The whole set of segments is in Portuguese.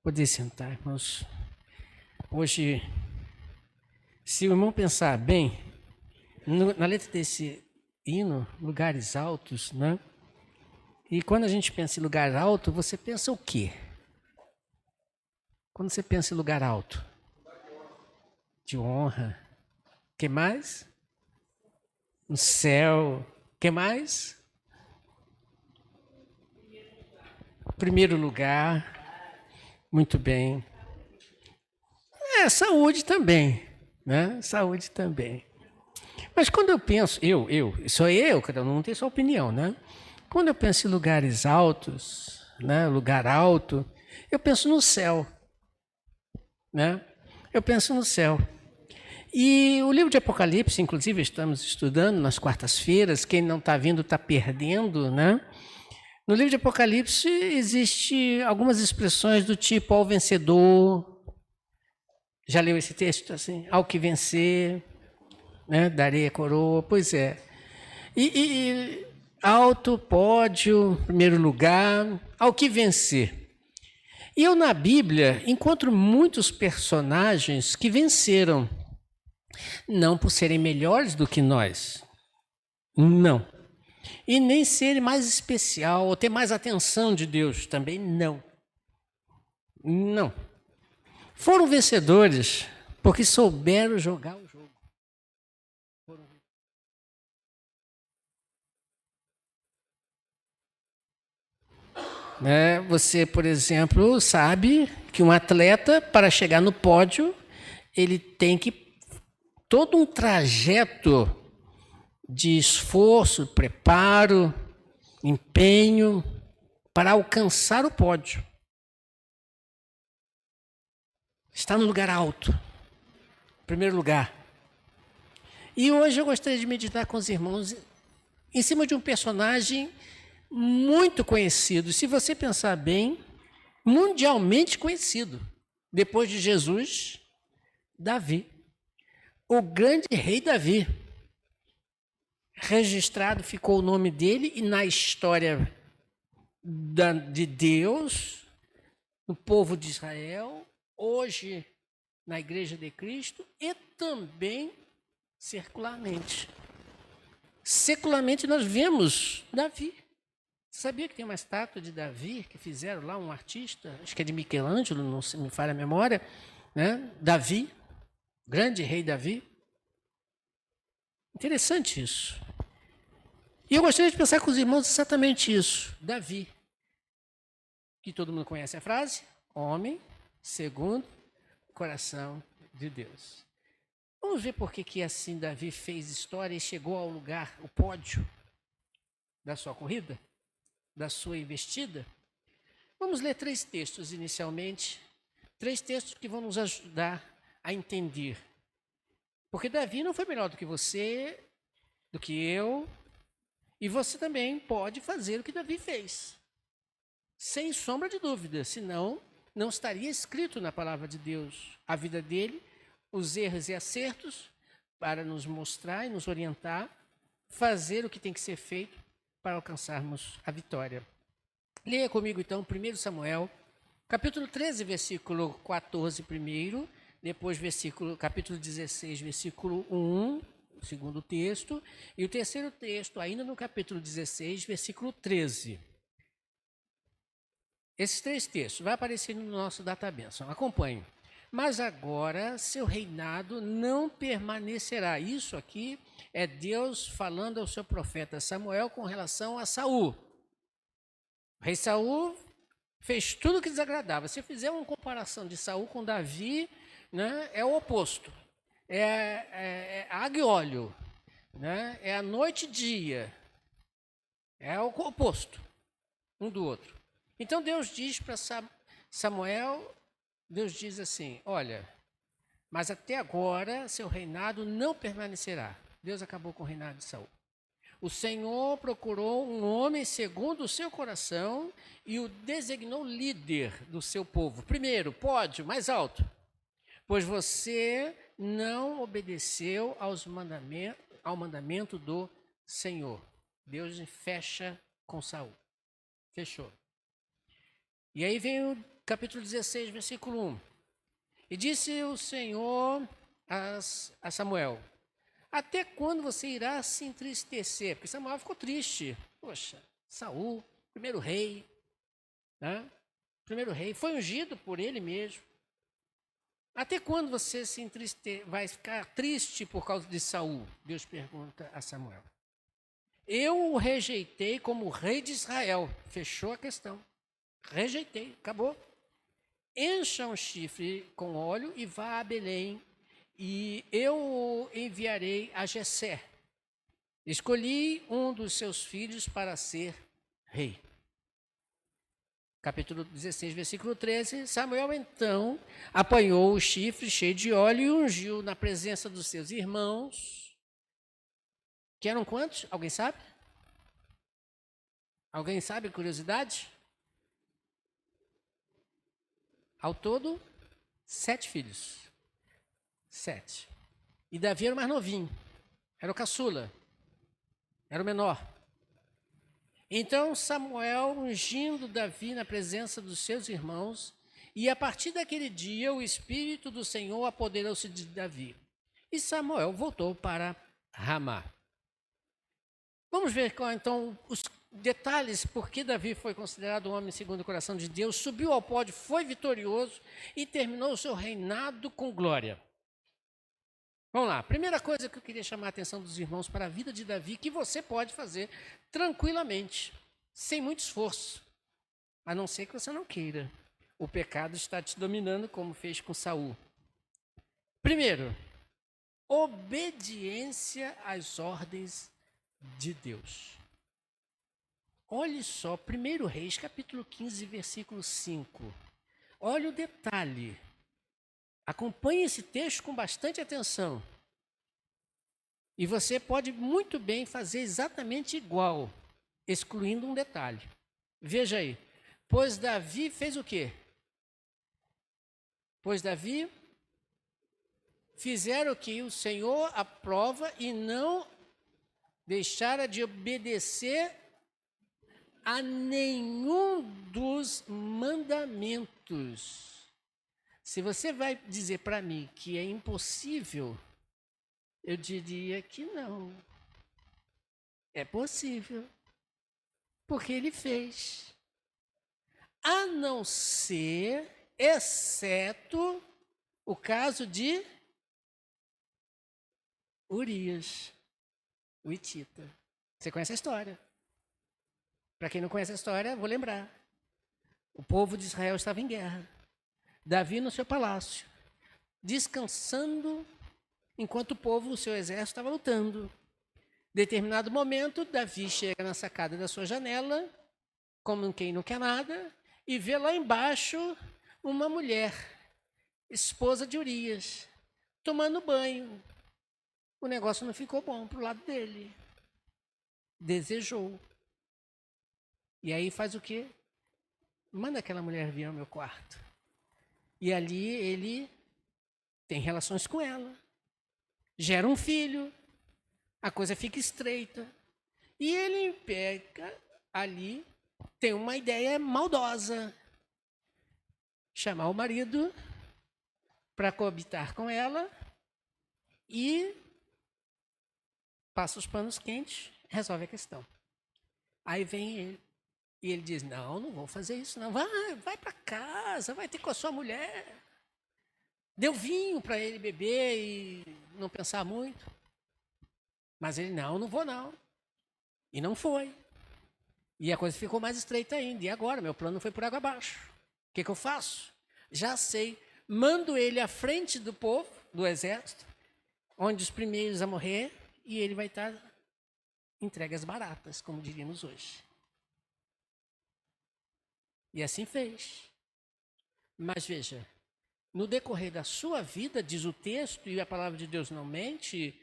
Poder sentar, irmãos. Hoje, se o irmão pensar bem, na letra desse hino, lugares altos, né? E quando a gente pensa em lugar alto, você pensa o quê? Quando você pensa em lugar alto? De honra. O que mais? No céu. O que mais? Primeiro lugar. Muito bem. Saúde também, né? Saúde também. Mas quando eu penso, sou eu, cada um tem sua opinião, né? Quando eu penso em lugares altos, né? Lugar alto, eu penso no céu, né? Eu penso no céu. E o livro de Apocalipse, inclusive, estamos estudando nas quartas-feiras. Quem não está vindo está perdendo, né? No livro de Apocalipse existe algumas expressões do tipo ao vencedor. Já leu esse texto assim? Ao que vencer, né? Darei a coroa. Pois é. E alto, pódio, primeiro lugar, ao que vencer. E eu na Bíblia encontro muitos personagens que venceram, não por serem melhores do que nós, não. E nem serem mais especial ou ter mais atenção de Deus, também não. Não. Foram vencedores porque souberam jogar o jogo. Você, por exemplo, sabe que um atleta, para chegar no pódio, ele tem que todo um trajeto de esforço, preparo, empenho para alcançar o pódio. Está no lugar alto, primeiro lugar. E hoje eu gostaria de meditar com os irmãos em cima de um personagem muito conhecido. Se você pensar bem, mundialmente conhecido. Depois de Jesus, Davi. O grande rei Davi. Registrado ficou o nome dele e na história de Deus, no povo de Israel, hoje na Igreja de Cristo e também secularmente. Secularmente nós vemos Davi. Sabia que tem uma estátua de Davi que fizeram lá um artista, acho que é de Michelangelo, não se me falha a memória, né? Davi, grande rei Davi. Interessante isso. E eu gostaria de pensar com os irmãos exatamente isso. Davi, que todo mundo conhece a frase, homem segundo o coração de Deus. Vamos ver por que assim Davi fez história e chegou ao lugar, o pódio da sua corrida, da sua investida. Vamos ler 3 textos inicialmente, 3 textos que vão nos ajudar a entender. Porque Davi não foi melhor do que você, do que eu, e você também pode fazer o que Davi fez. Sem sombra de dúvida, senão não estaria escrito na palavra de Deus a vida dele, os erros e acertos, para nos mostrar e nos orientar, fazer o que tem que ser feito para alcançarmos a vitória. Leia comigo então 1 Samuel, capítulo 13, versículo 14 primeiro, depois capítulo 16, versículo 1, o segundo texto, e o terceiro texto, ainda no capítulo 16, versículo 13. Esses 3 textos vai aparecer no nosso database. Acompanhe. Mas agora seu reinado não permanecerá. Isso aqui é Deus falando ao seu profeta Samuel com relação a Saul. O rei Saul fez tudo o que desagradava. Se fizer uma comparação de Saul com Davi, né, é o oposto. É água e óleo. Né, é a noite e dia. É o oposto um do outro. Então Deus diz para Samuel, Deus diz assim, olha, mas até agora seu reinado não permanecerá. Deus acabou com o reinado de Saul. O Senhor procurou um homem segundo o seu coração e o designou líder do seu povo. Primeiro, pódio, mais alto. Pois você não obedeceu ao mandamento do Senhor. Deus fecha com Saul. Fechou. E aí vem o capítulo 16, versículo 1. E disse o Senhor a Samuel: até quando você irá se entristecer? Porque Samuel ficou triste. Poxa, Saul, primeiro rei, né? Primeiro rei, foi ungido por ele mesmo. Até quando você vai ficar triste por causa de Saul? Deus pergunta a Samuel. Eu o rejeitei como rei de Israel. Fechou a questão. Rejeitei, acabou. Encha um chifre com óleo e vá a Belém, e eu o enviarei a Jessé. Escolhi um dos seus filhos para ser rei. Capítulo 16, versículo 13. Samuel então apanhou o chifre cheio de óleo e ungiu na presença dos seus irmãos. Que eram quantos? Alguém sabe? Alguém sabe, curiosidade? Ao todo, 7 filhos. 7. E Davi era o mais novinho. Era o caçula. Era o menor. Então Samuel, ungindo Davi na presença dos seus irmãos, e a partir daquele dia o Espírito do Senhor apoderou-se de Davi. E Samuel voltou para Ramá. Vamos ver então os detalhes por que Davi foi considerado um homem segundo o coração de Deus, subiu ao pódio, foi vitorioso e terminou o seu reinado com glória. Vamos lá, primeira coisa que eu queria chamar a atenção dos irmãos para a vida de Davi, que você pode fazer tranquilamente, sem muito esforço, a não ser que você não queira. O pecado está te dominando, como fez com Saul. Primeiro, obediência às ordens de Deus. Olhe só, 1 Reis, capítulo 15, versículo 5. Olha o detalhe. Acompanhe esse texto com bastante atenção. E você pode muito bem fazer exatamente igual, excluindo um detalhe. Veja aí. Pois Davi fez o quê? Pois Davi fizeram o que o Senhor aprova e não deixara de obedecer a nenhum dos mandamentos. Se você vai dizer para mim que é impossível, eu diria que não. É possível. Porque ele fez. A não ser, exceto o caso de Urias, o hitita. Você conhece a história. Para quem não conhece a história, vou lembrar. O povo de Israel estava em guerra. Davi no seu palácio, descansando, enquanto o povo, o seu exército, estava lutando. Determinado momento, Davi chega na sacada da sua janela, como quem não quer nada, e vê lá embaixo uma mulher, esposa de Urias, tomando banho. O negócio não ficou bom para o lado dele. Desejou. E aí faz o quê? Manda aquela mulher vir ao meu quarto. E ali ele tem relações com ela. Gera um filho. A coisa fica estreita. E ele pega ali, tem uma ideia maldosa. Chamar o marido para coabitar com ela e passa os panos quentes, resolve a questão. Aí vem ele e ele diz, não vou fazer isso não. Vai para casa, vai ter com a sua mulher. Deu vinho para ele beber e não pensar muito. Mas ele, não vou não. E não foi. E a coisa ficou mais estreita ainda. E agora? Meu plano foi por água abaixo. O que eu faço? Já sei. Mando ele à frente do povo, do exército, onde os primeiros a morrer, e ele vai estar entregue às baratas, como diríamos hoje. E assim fez. Mas veja, no decorrer da sua vida, diz o texto, e a palavra de Deus não mente,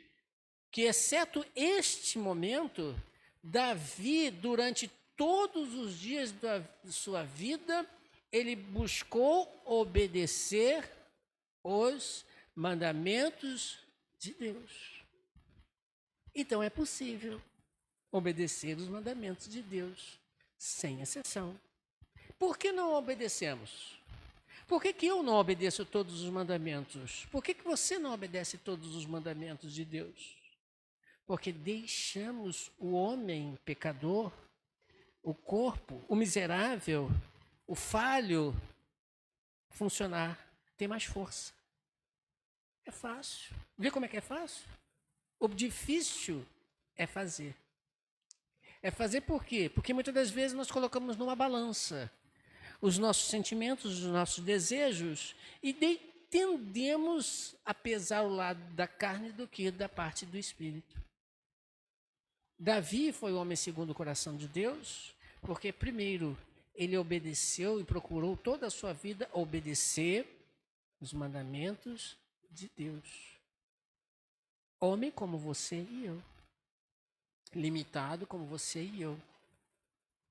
que exceto este momento, Davi, durante todos os dias da sua vida, ele buscou obedecer os mandamentos de Deus. Então é possível obedecer os mandamentos de Deus, sem exceção. Por que não obedecemos? Por que que eu não obedeço todos os mandamentos? Por que que você não obedece todos os mandamentos de Deus? Porque deixamos o homem pecador, o corpo, o miserável, o falho funcionar, ter mais força. É fácil. Vê como é que é fácil? O difícil é fazer. É fazer por quê? Porque muitas das vezes nós colocamos numa balança os nossos sentimentos, os nossos desejos e tendemos a pesar o lado da carne do que da parte do espírito. Davi foi o homem segundo o coração de Deus, porque primeiro ele obedeceu e procurou toda a sua vida obedecer os mandamentos de Deus. Homem como você e eu, limitado como você e eu,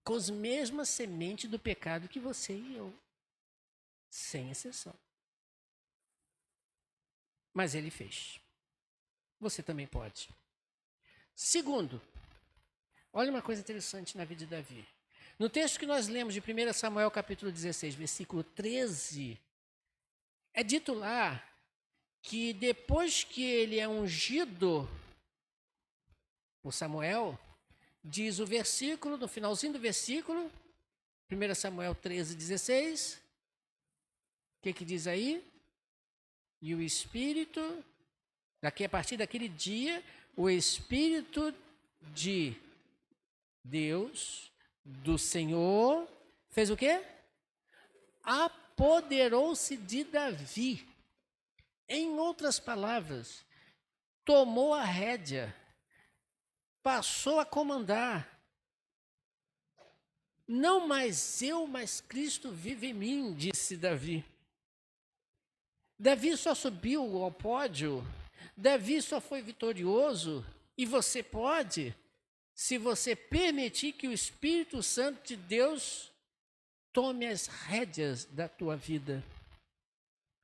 com as mesmas sementes do pecado que você e eu, sem exceção. Mas ele fez. Você também pode. Segundo, olha uma coisa interessante na vida de Davi. No texto que nós lemos de 1 Samuel capítulo 16, versículo 13, é dito lá que depois que ele é ungido por Samuel, diz o versículo, no finalzinho do versículo, 1 Samuel 13, 16, o que diz aí? E o Espírito, a partir daquele dia, o Espírito de Deus, do Senhor, fez o quê? Apoderou-se de Davi. Em outras palavras, tomou a rédea, passou a comandar. Não mais eu, mas Cristo vive em mim, disse Davi. Davi só subiu ao pódio, Davi só foi vitorioso, e você pode, se você permitir que o Espírito Santo de Deus tome as rédeas da tua vida.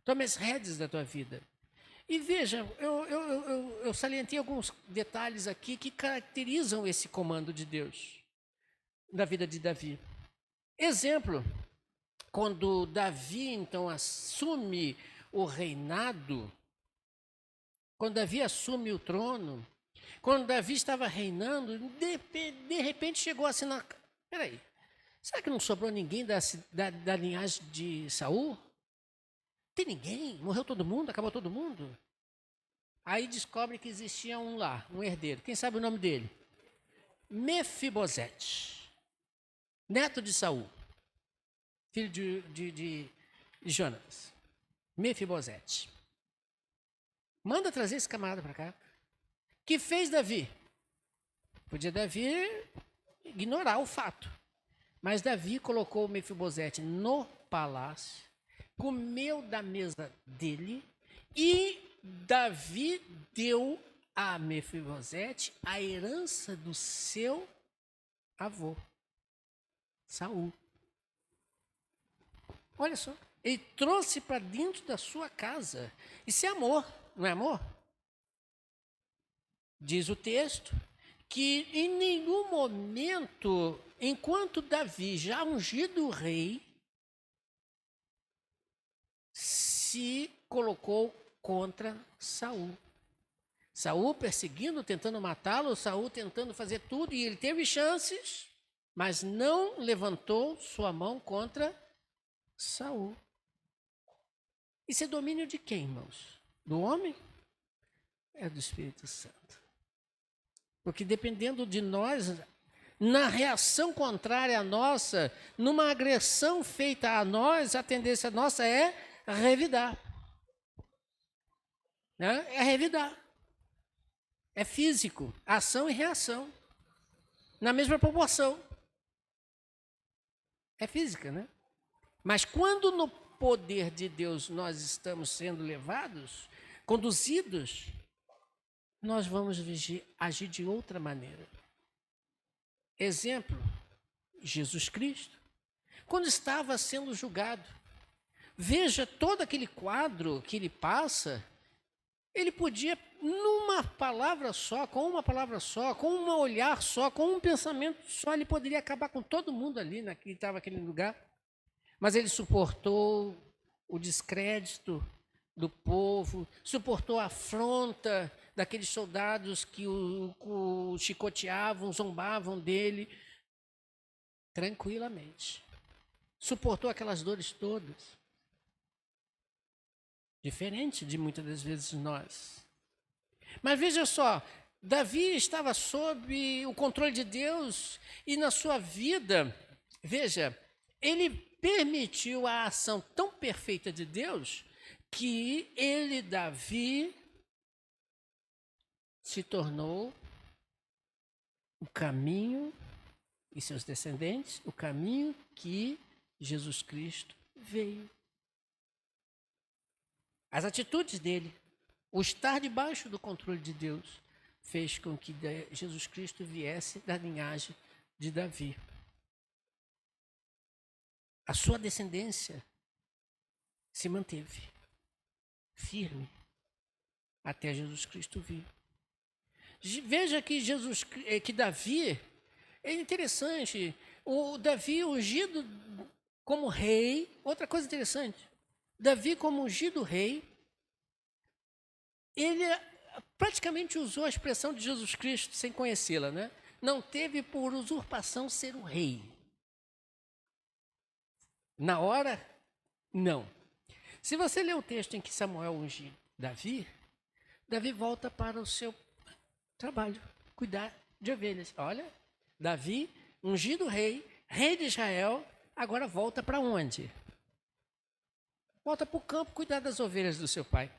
Tome as rédeas da tua vida. E veja, eu salientei alguns detalhes aqui que caracterizam esse comando de Deus na vida de Davi. Exemplo, quando Davi então assume o reinado, quando Davi assume o trono, quando Davi estava reinando, de repente chegou assim na... Peraí, será que não sobrou ninguém da linhagem de Saul? Tem ninguém? Morreu todo mundo? Acabou todo mundo? Aí descobre que existia um lá, um herdeiro. Quem sabe o nome dele? Mefibosete, neto de Saul, filho de Jonas. Mefibosete. Manda trazer esse camarada para cá. Que fez Davi? Podia Davi ignorar o fato. Mas Davi colocou o Mefibosete no palácio, comeu da mesa dele e Davi deu a Mefibosete a herança do seu avô, Saul. Olha só, ele trouxe para dentro da sua casa. Isso é amor, não é amor? Diz o texto que em nenhum momento, enquanto Davi, já ungido rei, se colocou contra Saul. Saul perseguindo, tentando matá-lo, Saul tentando fazer tudo, e ele teve chances, mas não levantou sua mão contra Saul. Isso é domínio de quem, irmãos? Do homem? É do Espírito Santo. Porque dependendo de nós, na reação contrária à nossa, numa agressão feita a nós, a tendência nossa é revidar. Né? É revidar. É físico, ação e reação. Na mesma proporção. É física, né? Mas quando no poder de Deus nós estamos sendo levados, conduzidos, nós vamos agir de outra maneira. Exemplo, Jesus Cristo, quando estava sendo julgado, veja todo aquele quadro que ele passa, ele podia, numa palavra só, com uma palavra só, com um olhar só, com um pensamento só, ele poderia acabar com todo mundo ali que estava naquele lugar. Mas ele suportou o descrédito do povo, suportou a afronta daqueles soldados que o chicoteavam, zombavam dele, tranquilamente. Suportou aquelas dores todas. Diferente de muitas das vezes nós. Mas veja só, Davi estava sob o controle de Deus e na sua vida, veja, ele permitiu a ação tão perfeita de Deus que ele, Davi, se tornou o caminho, e seus descendentes, o caminho que Jesus Cristo veio. As atitudes dele, o estar debaixo do controle de Deus, fez com que Jesus Cristo viesse da linhagem de Davi. A sua descendência se manteve firme até Jesus Cristo vir. Veja que Davi, é interessante, o Davi ungido como rei, outra coisa interessante, Davi como ungido rei, ele praticamente usou a expressão de Jesus Cristo sem conhecê-la, né? Não teve por usurpação ser o rei. Na hora, não. Se você ler o texto em que Samuel unge Davi, Davi volta para o seu trabalho, cuidar de ovelhas. Olha, Davi, ungido rei, rei de Israel, agora volta para onde? Volta para o campo cuidar das ovelhas do seu pai.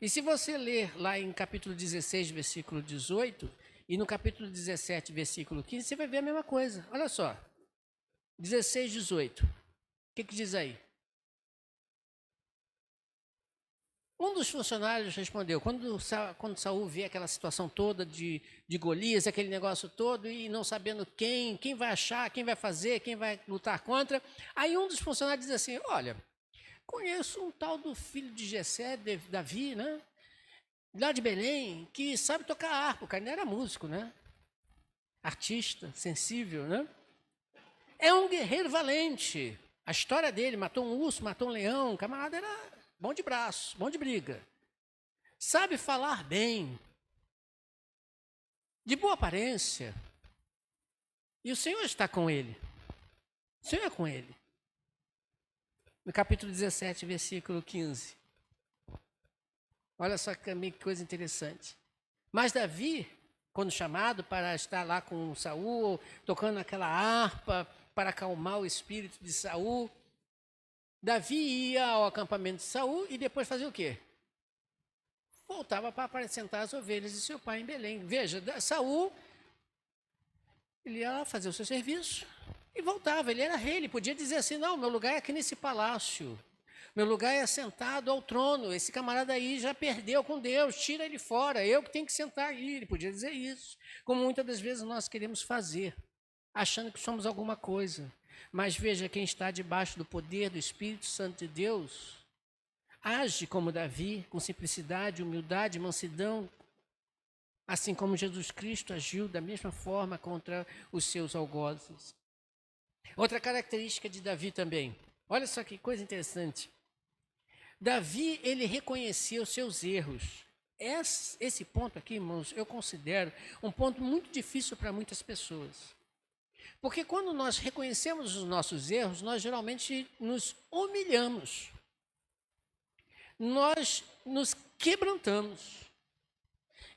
E se você ler lá em capítulo 16, versículo 18, e no capítulo 17, versículo 15, você vai ver a mesma coisa. Olha só, 16, 18. O que diz aí? Um dos funcionários respondeu, quando Saul vê aquela situação toda de Golias, aquele negócio todo, e não sabendo quem vai achar, quem vai fazer, quem vai lutar contra, aí um dos funcionários diz assim, olha, conheço um tal do filho de Jessé, Davi, né? Lá de Belém, que sabe tocar harpa, o cara não era músico, né? Artista, sensível, né? É um guerreiro valente. A história dele, matou um urso, matou um leão, o camarada era bom de braço, bom de briga. Sabe falar bem. De boa aparência. E o Senhor está com ele. O Senhor é com ele. No capítulo 17, versículo 15. Olha só que coisa interessante. Mas Davi, quando chamado para estar lá com Saul, tocando aquela harpa para acalmar o espírito de Saul, Davi ia ao acampamento de Saul e depois fazia o quê? Voltava para apresentar as ovelhas de seu pai em Belém. Veja, Saul, ele ia lá fazer o seu serviço e voltava. Ele era rei, ele podia dizer assim, não, meu lugar é aqui nesse palácio. Meu lugar é sentado ao trono. Esse camarada aí já perdeu com Deus, tira ele fora, eu que tenho que sentar aí. Ele podia dizer isso, como muitas das vezes nós queremos fazer, achando que somos alguma coisa. Mas veja, quem está debaixo do poder do Espírito Santo de Deus, age como Davi, com simplicidade, humildade, mansidão, assim como Jesus Cristo agiu da mesma forma contra os seus algozes. Outra característica de Davi também, olha só que coisa interessante. Davi, ele reconheceu seus erros. Esse ponto aqui, irmãos, eu considero um ponto muito difícil para muitas pessoas. Porque quando nós reconhecemos os nossos erros, nós geralmente nos humilhamos. Nós nos quebrantamos.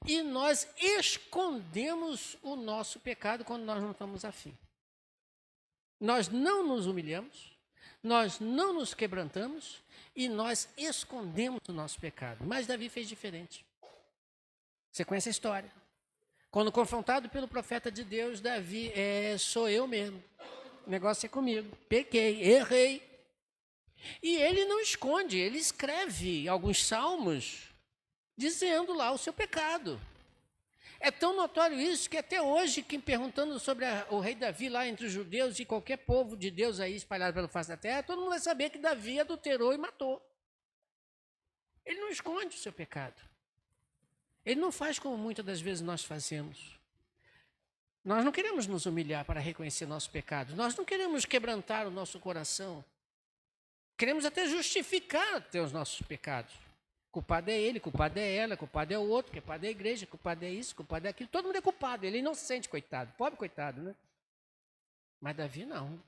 E nós escondemos o nosso pecado quando nós não estamos afim. Nós não nos humilhamos, nós não nos quebrantamos e nós escondemos o nosso pecado. Mas Davi fez diferente. Você conhece a história. Quando confrontado pelo profeta de Deus, Davi, sou eu mesmo. O negócio é comigo. Pequei, errei. E ele não esconde, ele escreve alguns salmos dizendo lá o seu pecado. É tão notório isso que até hoje, quem perguntando sobre o rei Davi lá entre os judeus e qualquer povo de Deus aí espalhado pela face da terra, todo mundo vai saber que Davi adulterou e matou. Ele não esconde o seu pecado. Ele não faz como muitas das vezes nós fazemos. Nós não queremos nos humilhar para reconhecer nosso pecado. Nós não queremos quebrantar o nosso coração. Queremos até justificar até os nossos pecados. Culpado é ele, culpado é ela, culpado é o outro, culpado é a igreja, culpado é isso, culpado é aquilo. Todo mundo é culpado, ele é inocente, coitado. Pobre coitado, né? Mas Davi não.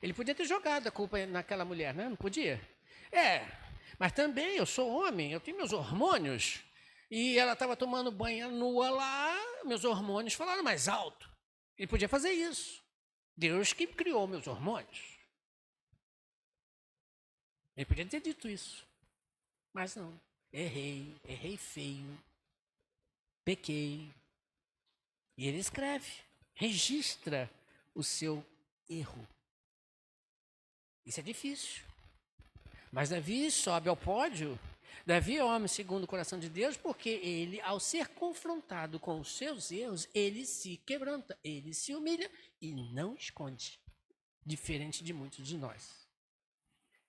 Ele podia ter jogado a culpa naquela mulher, né? Não podia? É, mas também eu sou homem, eu tenho meus hormônios. E ela estava tomando banho nua lá, meus hormônios falaram mais alto. Ele podia fazer isso. Deus que criou meus hormônios. Ele podia ter dito isso. Mas não. Errei feio. Pequei. E ele escreve, registra o seu erro. Isso é difícil. Mas Davi sobe ao pódio. Davi é homem segundo o coração de Deus, porque ele, ao ser confrontado com os seus erros, ele se quebranta, ele se humilha e não esconde, diferente de muitos de nós.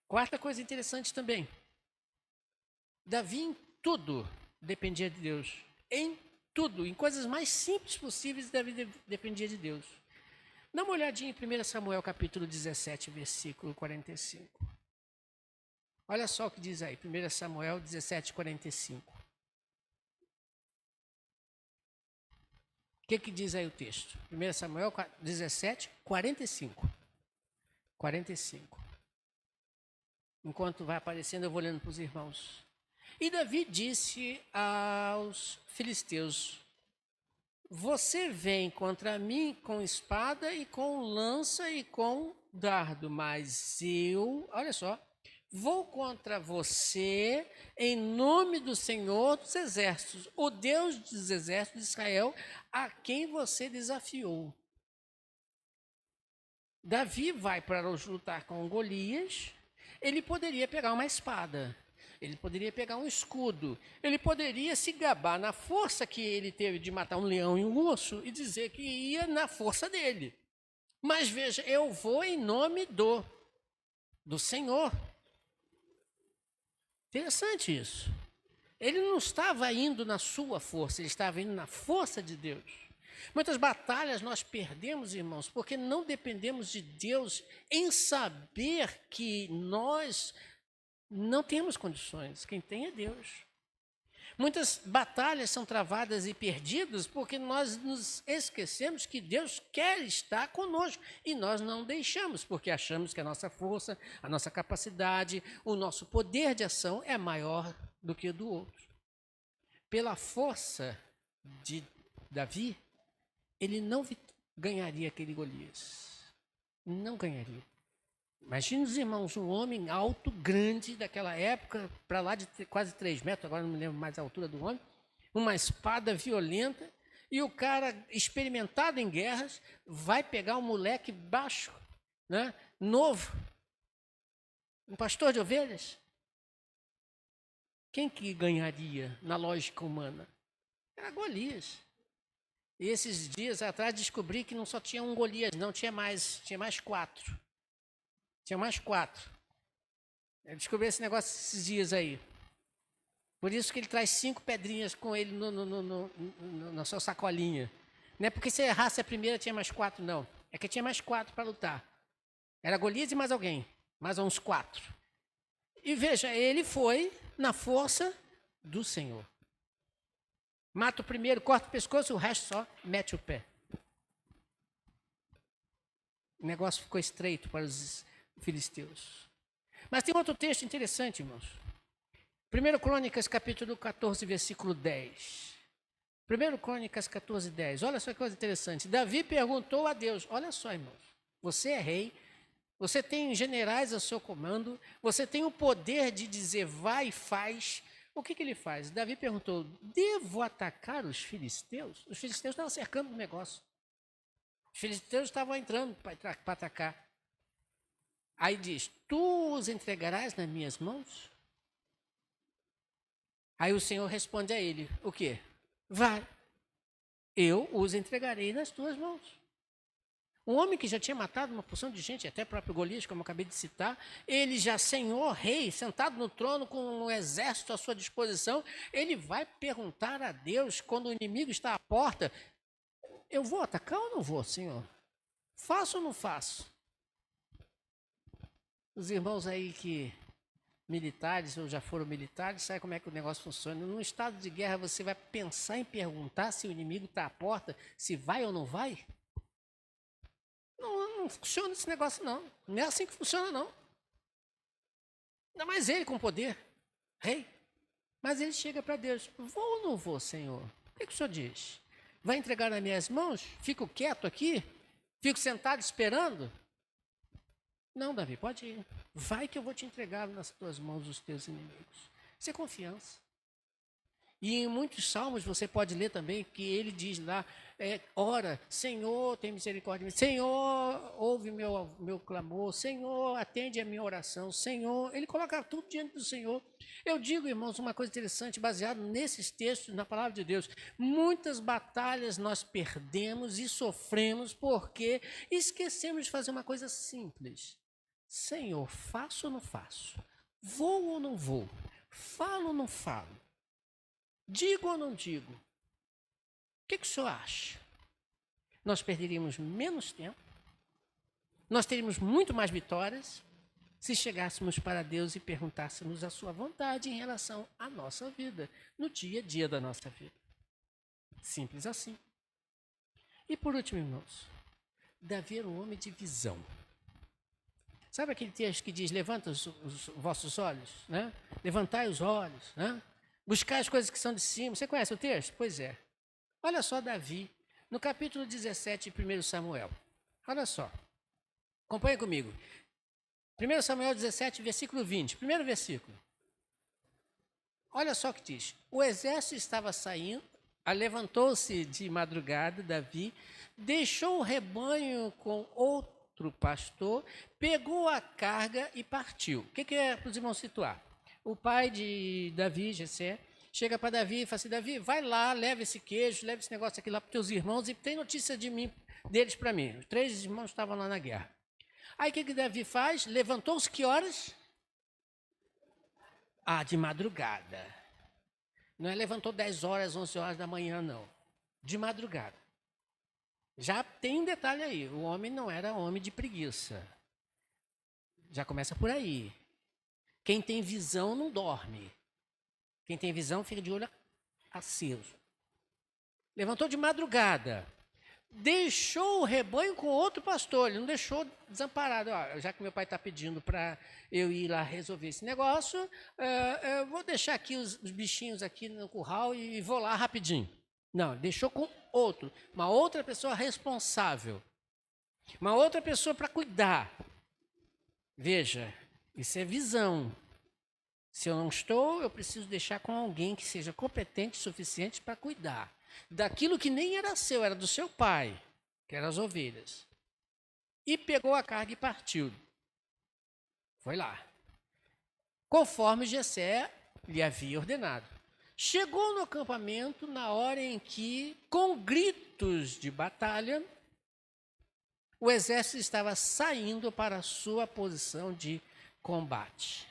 Quarta coisa interessante também, Davi em tudo dependia de Deus, em tudo, em coisas mais simples possíveis, Davi dependia de Deus. Dá uma olhadinha em 1 Samuel capítulo 17, versículo 45. Olha só o que diz aí, 1 Samuel 17, 45. O que diz aí o texto? 1 Samuel 17, 45. 45. Enquanto vai aparecendo, eu vou olhando para os irmãos. E Davi disse aos filisteus: você vem contra mim com espada e com lança e com dardo, mas eu, olha só, vou contra você em nome do Senhor dos Exércitos, o Deus dos Exércitos de Israel, a quem você desafiou. Davi vai para lutar com Golias. Ele poderia pegar uma espada, ele poderia pegar um escudo, ele poderia se gabar na força que ele teve de matar um leão e um urso e dizer que ia na força dele. Mas veja, eu vou em nome do Senhor. Interessante isso. Ele não estava indo na sua força, ele estava indo na força de Deus. Muitas batalhas nós perdemos, irmãos, porque não dependemos de Deus em saber que nós não temos condições. Quem tem é Deus. Muitas batalhas são travadas e perdidas porque nós nos esquecemos que Deus quer estar conosco e nós não deixamos, porque achamos que a nossa força, a nossa capacidade, o nosso poder de ação é maior do que o do outro. Pela força de Davi, ele não ganharia aquele Golias. Não ganharia. Imagina os irmãos, um homem alto, grande daquela época, para lá de quase 3 metros, agora não me lembro mais a altura do homem, uma espada violenta, e o cara, experimentado em guerras, vai pegar um moleque baixo, né, novo, um pastor de ovelhas. Quem que ganharia na lógica humana? Era Golias. E esses dias atrás descobri que não só tinha um Golias, não, tinha mais 4. Tinha mais 4. Eu descobri esse negócio esses dias aí. Por isso que ele traz 5 pedrinhas com ele na sua sacolinha. Não é porque se errasse a primeira tinha mais 4, não. É que tinha mais 4 para lutar. Era Golias e mais alguém. Mais uns 4. E veja, ele foi na força do Senhor. Mata o primeiro, corta o pescoço, o resto só mete o pé. O negócio ficou estreito para os filisteus. Mas tem outro texto interessante, irmãos. 1 Crônicas, capítulo 14, versículo 10. 1 Crônicas 14, 10. Olha só que coisa interessante. Davi perguntou a Deus, olha só, irmãos, você é rei, você tem generais ao seu comando, você tem o poder de dizer vai e faz. O que ele faz? Davi perguntou, devo atacar os filisteus? Os filisteus estavam cercando o negócio. Os filisteus estavam entrando para atacar. Aí diz, tu os entregarás nas minhas mãos? Aí o Senhor responde a ele, o quê? Vai, eu os entregarei nas tuas mãos. Um homem que já tinha matado uma porção de gente, até o próprio Golias, como eu acabei de citar, ele já senhor, rei, sentado no trono com um exército à sua disposição, ele vai perguntar a Deus, quando o inimigo está à porta, eu vou atacar ou não vou, Senhor? Faço ou não faço? Os irmãos aí que militares ou já foram militares, sabe como é que o negócio funciona? Num estado de guerra, você vai pensar em perguntar se o inimigo está à porta, se vai ou não vai? Não funciona esse negócio, não. Não é assim que funciona, não. Ainda mais ele com poder, rei. Mas ele chega para Deus: vou ou não vou, Senhor? O que o Senhor diz? Vai entregar nas minhas mãos? Fico quieto aqui? Fico sentado esperando? Não, Davi, pode ir. Vai que eu vou te entregar nas tuas mãos os teus inimigos. Isso é confiança. E em muitos salmos você pode ler também que ele diz lá, ora, Senhor, tem misericórdia de mim. Senhor, ouve meu clamor. Senhor, atende a minha oração. Senhor, ele coloca tudo diante do Senhor. Eu digo, irmãos, uma coisa interessante, baseado nesses textos, na palavra de Deus. Muitas batalhas nós perdemos e sofremos porque esquecemos de fazer uma coisa simples. Senhor, faço ou não faço? Vou ou não vou? Falo ou não falo? Digo ou não digo? O que o senhor acha? Nós perderíamos menos tempo, nós teríamos muito mais vitórias se chegássemos para Deus e perguntássemos a sua vontade em relação à nossa vida, no dia a dia da nossa vida. Simples assim. E por último, irmãos, Davi era um homem de visão. Sabe aquele texto que diz, levanta os vossos olhos, né? Levantai os olhos, né? Buscar as coisas que são de cima. Você conhece o texto? Pois é. Olha só Davi, no capítulo 17 de 1 Samuel. Olha só. Acompanhe comigo. 1 Samuel 17, versículo 20. Primeiro versículo. Olha só o que diz. O exército estava saindo, levantou-se de madrugada, Davi, deixou o rebanho com outro pastor, pegou a carga e partiu. O que é para os irmãos situar? O pai de Davi, Jessé, chega para Davi e fala assim, Davi, vai lá, leva esse queijo, leva esse negócio aqui lá para os teus irmãos e tem notícia de mim, deles para mim. Os 3 irmãos estavam lá na guerra. Aí o que Davi faz? Levantou-se que horas? De madrugada. Não é levantou 10 horas, 11 horas da manhã, não. De madrugada. Já tem um detalhe aí, o homem não era homem de preguiça. Já começa por aí. Quem tem visão não dorme. Quem tem visão fica de olho aceso. Levantou de madrugada. Deixou o rebanho com outro pastor. Ele não deixou desamparado. Já que meu pai está pedindo para eu ir lá resolver esse negócio, eu vou deixar aqui os bichinhos aqui no curral e vou lá rapidinho. Não, deixou com outro. Uma outra pessoa responsável. Uma outra pessoa para cuidar. Veja, isso é visão. Se eu não estou, eu preciso deixar com alguém que seja competente o suficiente para cuidar daquilo que nem era seu, era do seu pai, que eram as ovelhas. E pegou a carga e partiu. Foi lá. Conforme Jessé lhe havia ordenado. Chegou no acampamento na hora em que, com gritos de batalha, o exército estava saindo para a sua posição de combate.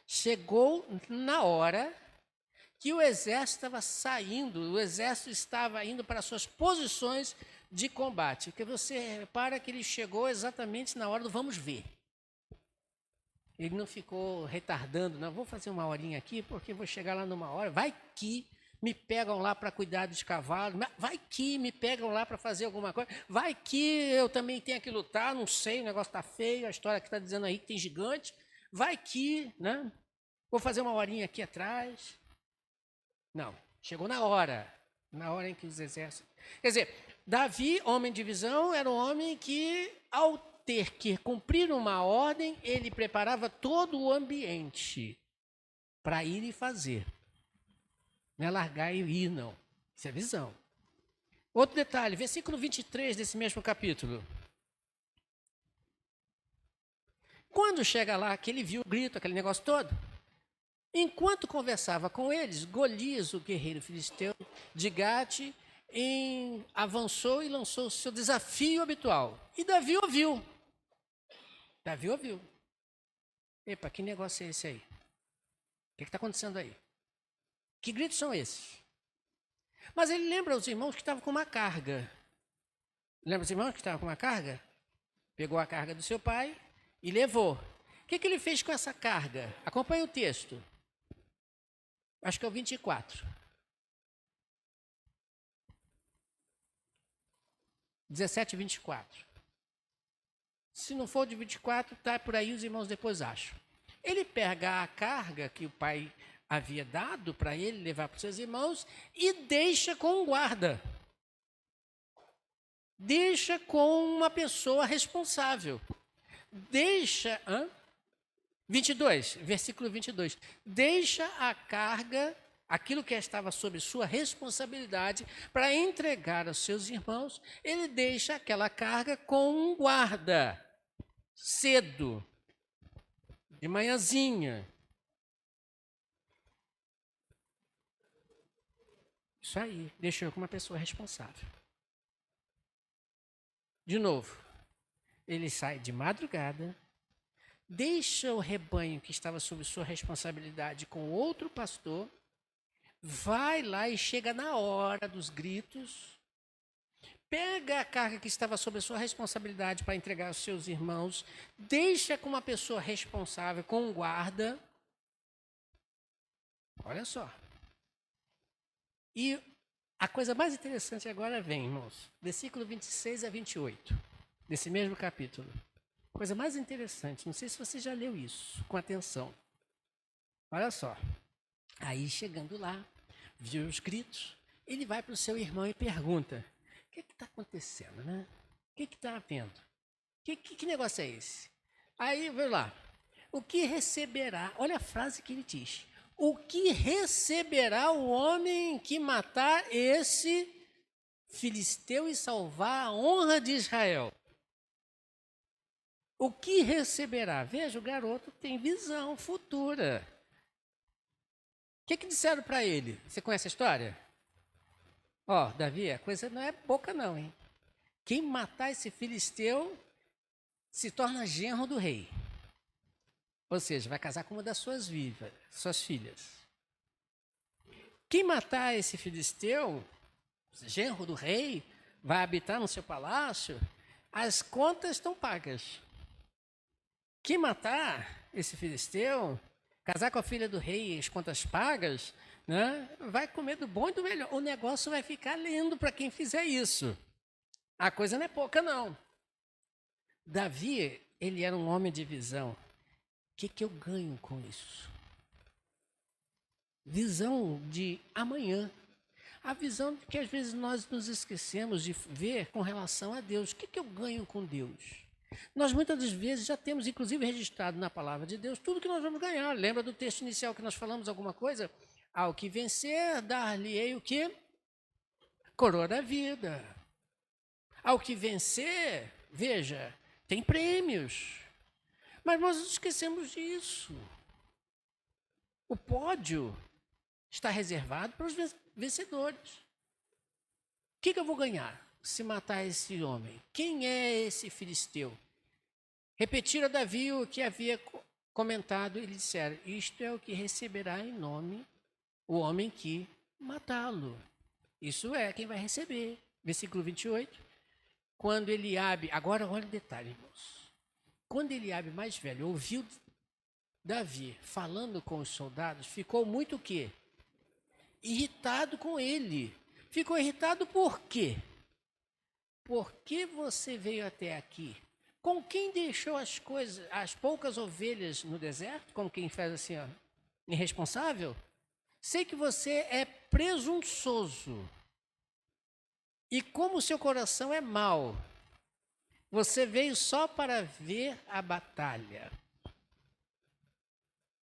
Chegou na hora que o exército estava saindo, o exército estava indo para suas posições de combate. Porque você repara que ele chegou exatamente na hora do vamos ver. Ele não ficou retardando, não, vou fazer uma horinha aqui, porque vou chegar lá numa hora, vai que me pegam lá para cuidar dos cavalos, vai que me pegam lá para fazer alguma coisa, vai que eu também tenho que lutar, não sei, o negócio está feio, a história que está dizendo aí que tem gigante, vai que, né? Vou fazer uma horinha aqui atrás. Não, chegou na hora em que os exércitos... Quer dizer, Davi, homem de visão, era um homem que, ao ter que cumprir uma ordem, ele preparava todo o ambiente para ir e fazer. Não é largar e ir, não. Isso é visão. Outro detalhe, versículo 23 desse mesmo capítulo. Quando chega lá, que ele viu o grito, aquele negócio todo, enquanto conversava com eles, Golias, o guerreiro filisteu de Gate, avançou e lançou o seu desafio habitual. E Davi ouviu. Epa, que negócio é esse aí? O que está acontecendo aí? Que gritos são esses? Mas ele lembra os irmãos que estavam com uma carga. Lembra os irmãos que estavam com uma carga? Pegou a carga do seu pai e levou. O que ele fez com essa carga? Acompanhe o texto. Acho que é o 24. 17 e 24. Se não for de 24, tá por aí, os irmãos depois acham. Ele pega a carga que o pai havia dado para ele levar para os seus irmãos e deixa com um guarda. Deixa com uma pessoa responsável. Deixa... 22, versículo 22. Deixa a carga, aquilo que estava sob sua responsabilidade, para entregar aos seus irmãos. Ele deixa aquela carga com um guarda, cedo, de manhãzinha. Isso aí, deixou com uma pessoa responsável. De novo, ele sai de madrugada, deixa o rebanho que estava sob sua responsabilidade com outro pastor, vai lá e chega na hora dos gritos, pega a carga que estava sob sua responsabilidade para entregar aos seus irmãos, deixa com uma pessoa responsável, com um guarda. Olha só. E a coisa mais interessante agora vem, irmãos, versículo 26 a 28, desse mesmo capítulo. Coisa mais interessante, não sei se você já leu isso com atenção. Olha só. Aí, chegando lá, viu os gritos, ele vai para o seu irmão e pergunta: o que está acontecendo, né? O que está havendo? Que negócio é esse? Aí, vamos lá. O que receberá? Olha a frase que ele diz. O que receberá o homem que matar esse filisteu e salvar a honra de Israel? O que receberá? Veja, o garoto tem visão futura. O que disseram para ele? Você conhece a história? Ó, Davi, a coisa não é pouca não, hein? Quem matar esse filisteu se torna genro do rei. Ou seja, vai casar com uma das suas filhas. Quem matar esse filisteu, genro do rei, vai habitar no seu palácio, as contas estão pagas. Quem matar esse filisteu, casar com a filha do rei e as contas pagas, né, vai comer do bom e do melhor. O negócio vai ficar lindo para quem fizer isso. A coisa não é pouca, não. Davi, ele era um homem de visão. O que eu ganho com isso? Visão de amanhã. A visão de que às vezes nós nos esquecemos de ver com relação a Deus. O que eu ganho com Deus? Nós muitas das vezes já temos, inclusive, registrado na palavra de Deus tudo que nós vamos ganhar. Lembra do texto inicial que nós falamos alguma coisa? Ao que vencer, dar-lhe-ei o quê? Coroa da vida. Ao que vencer, veja, tem prêmios. Mas nós esquecemos disso. O pódio está reservado para os vencedores. O que eu vou ganhar se matar esse homem? Quem é esse filisteu? Repetiram a Davi o que havia comentado. Eles disseram: isto é o que receberá em nome o homem que matá-lo. Isso é quem vai receber. Versículo 28. Quando Eliabe, agora olha o detalhe, irmãos. Quando Eliabe mais velho ouviu Davi falando com os soldados, ficou muito o quê? Irritado com ele. Ficou irritado por quê? Por que você veio até aqui? Com quem deixou as poucas ovelhas no deserto? Como quem faz assim, ó, irresponsável? Sei que você é presunçoso. E como o seu coração é mau, você veio só para ver a batalha.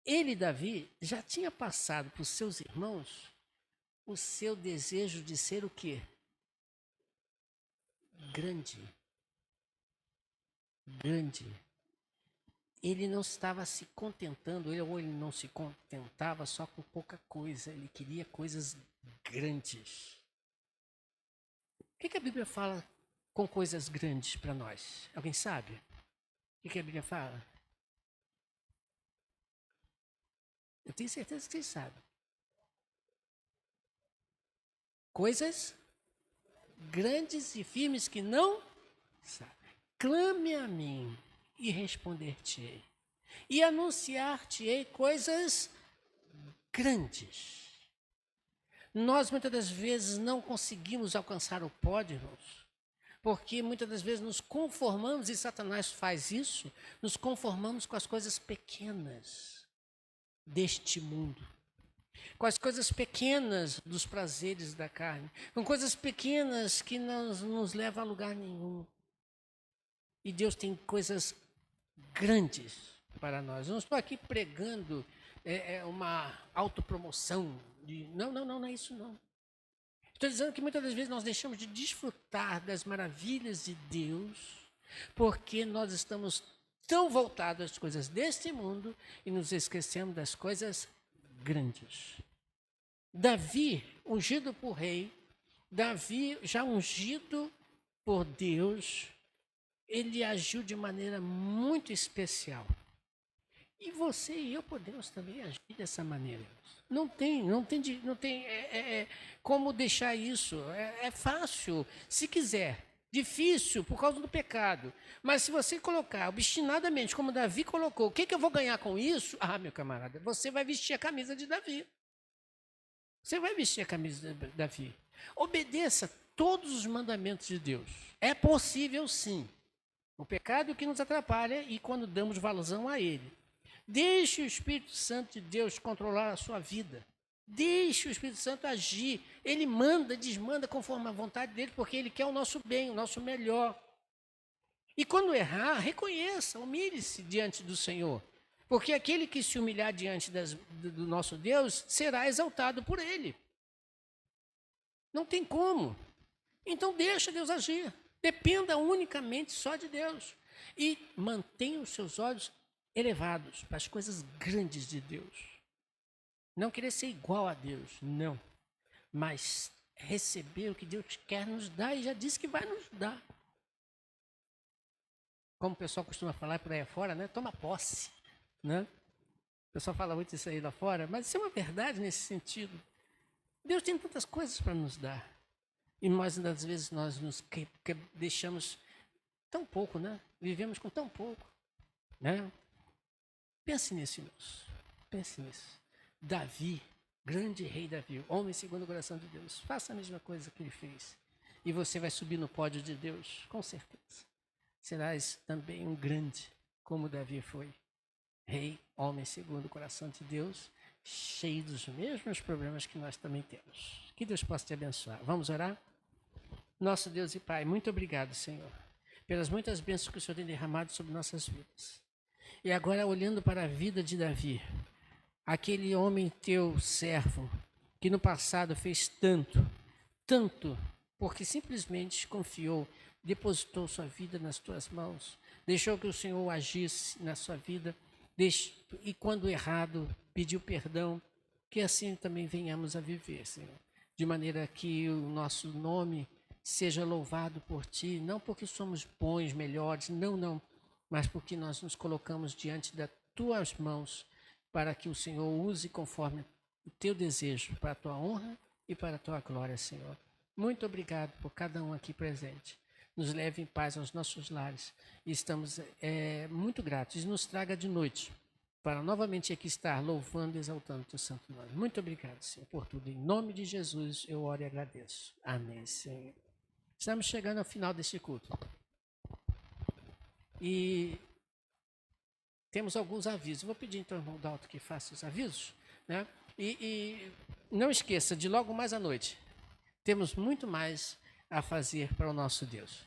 Ele, Davi, já tinha passado para os seus irmãos o seu desejo de ser o quê? Grande. Grande. Ele não estava se contentando, ou ele não se contentava só com pouca coisa, ele queria coisas grandes. O que a Bíblia fala com coisas grandes para nós? Alguém sabe? O que a Bíblia fala? Eu tenho certeza que vocês sabem. Coisas grandes e firmes que não sabe. Clame a mim e responder-te-ei. e anunciar-te-ei coisas grandes. Nós muitas das vezes não conseguimos alcançar o pódio, irmãos, porque muitas das vezes nos conformamos, e Satanás faz isso, nos conformamos com as coisas pequenas deste mundo, com as coisas pequenas dos prazeres da carne, com coisas pequenas que não nos levam a lugar nenhum. E Deus tem coisas grandes para nós. Eu não estou aqui pregando uma autopromoção. Não é isso não. Estou dizendo que muitas das vezes nós deixamos de desfrutar das maravilhas de Deus, porque nós estamos tão voltados às coisas deste mundo e nos esquecemos das coisas grandes. Davi, ungido por rei, Davi, já ungido por Deus, ele agiu de maneira muito especial. E você e eu podemos também agir dessa maneira. Não tem como deixar isso. É fácil, se quiser. Difícil por causa do pecado. Mas se você colocar obstinadamente, como Davi colocou, o que eu vou ganhar com isso? Ah, meu camarada, você vai vestir a camisa de Davi. Você vai vestir a camisa de Davi. Obedeça todos os mandamentos de Deus. É possível, sim. O pecado que nos atrapalha e quando damos vazão a ele. Deixe o Espírito Santo de Deus controlar a sua vida. Deixe o Espírito Santo agir. Ele manda, desmanda conforme a vontade dele, porque ele quer o nosso bem, o nosso melhor. E quando errar, reconheça, humilhe-se diante do Senhor. Porque aquele que se humilhar diante do nosso Deus será exaltado por ele. Não tem como. Então deixa Deus agir. Dependa unicamente só de Deus. E mantenha os seus olhos elevados para as coisas grandes de Deus. Não querer ser igual a Deus, não. Mas receber o que Deus quer nos dar e já disse que vai nos dar. Como o pessoal costuma falar por aí fora, né? Toma posse, né? O pessoal fala muito isso aí lá fora, mas isso é uma verdade nesse sentido. Deus tem tantas coisas para nos dar. E nós, às vezes, nós nos deixamos tão pouco, né? Vivemos com tão pouco, né? Pense nisso, irmãos. Pense nisso. Davi, grande rei Davi, homem segundo o coração de Deus. Faça a mesma coisa que ele fez. E você vai subir no pódio de Deus, com certeza. Serás também um grande, como Davi foi. Rei, homem segundo o coração de Deus, cheio dos mesmos problemas que nós também temos. Que Deus possa te abençoar. Vamos orar? Nosso Deus e Pai, muito obrigado, Senhor, pelas muitas bênçãos que o Senhor tem derramado sobre nossas vidas. E agora, olhando para a vida de Davi, aquele homem teu servo, que no passado fez tanto, porque simplesmente confiou, depositou sua vida nas tuas mãos, deixou que o Senhor agisse na sua vida, e quando errado, pediu perdão, que assim também venhamos a viver, Senhor, de maneira que o nosso nome seja louvado por Ti, não porque somos bons, melhores, não, mas porque nós nos colocamos diante das Tuas mãos, para que o Senhor use conforme o Teu desejo, para a Tua honra e para a Tua glória, Senhor. Muito obrigado por cada um aqui presente. Nos leve em paz aos nossos lares. E estamos muito gratos. E nos traga de noite, para novamente aqui estar louvando e exaltando o Teu santo nome. Muito obrigado, Senhor, por tudo. Em nome de Jesus, eu oro e agradeço. Amém, Senhor. Estamos chegando ao final deste culto. E temos alguns avisos. Vou pedir então ao irmão Dalton que faça os avisos, né? E não esqueça de logo mais à noite. Temos muito mais a fazer para o nosso Deus.